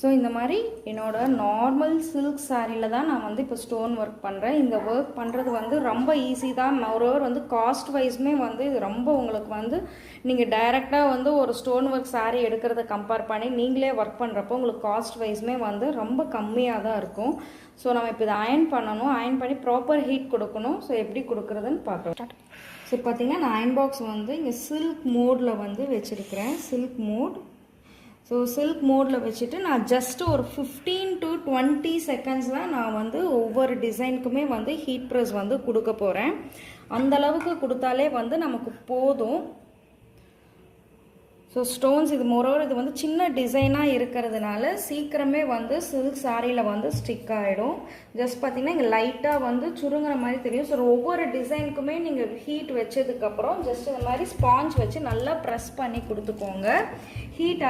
So இந்த மாதிரி என்னோடய நார்மல் சில்க் சாரியில் தான் நான் வந்து இப்போ ஸ்டோன் ஒர்க் பண்ணுறேன். இந்த ஒர்க் பண்ணுறது வந்து ரொம்ப ஈஸி தான். மோரோவர் வந்து காஸ்ட் வைஸ்மே வந்து இது ரொம்ப உங்களுக்கு வந்து நீங்கள் டைரெக்டாக வந்து ஒரு ஸ்டோன் ஒர்க் சாரீ எடுக்கிறத கம்பேர் பண்ணி நீங்களே ஒர்க் பண்ணுறப்போ உங்களுக்கு காஸ்ட் வைஸ்மே வந்து ரொம்ப கம்மியாக தான் இருக்கும். ஸோ நம்ம இப்போ இதை அயன் பண்ணணும். அயன் பண்ணி ப்ராப்பர் ஹீட் கொடுக்கணும். ஸோ எப்படி கொடுக்குறதுன்னு பார்க்கலாம். ஸோ பார்த்தீங்கன்னா நான் அயன் பாக்ஸ் வந்து இங்கே சில்க் மோடில் வந்து வச்சுருக்கிறேன். Silk mode. ஸோ சில்க் மோடில் வச்சுட்டு நான் ஜஸ்ட்டு ஒரு 15 to 20 செகண்ட்ஸ் தான் நான் வந்து ஒவ்வொரு டிசைனுக்குமே வந்து ஹீட் ப்ரெஸ் வந்து கொடுக்க போகிறேன். அந்தளவுக்கு கொடுத்தாலே வந்து நமக்கு போதும். ஸோ ஸ்டோன்ஸ் இது மோரோவர் இது வந்து சின்ன டிசைனாக இருக்கிறதுனால சீக்கிரமே வந்து சில்க் சாரியில் வந்து ஸ்டிக் ஆகிடும். ஜஸ்ட் பார்த்திங்கன்னா இங்கே லைட்டாக வந்து சுருங்குற மாதிரி தெரியும். ஸோ ஒவ்வொரு டிசைனுக்குமே நீங்கள் ஹீட் வச்சதுக்கப்புறம் ஜஸ்ட் இந்த மாதிரி ஸ்பாஞ்ச் வச்சு நல்லா ப்ரெஸ் பண்ணி கொடுத்துக்கோங்க. ஹீட்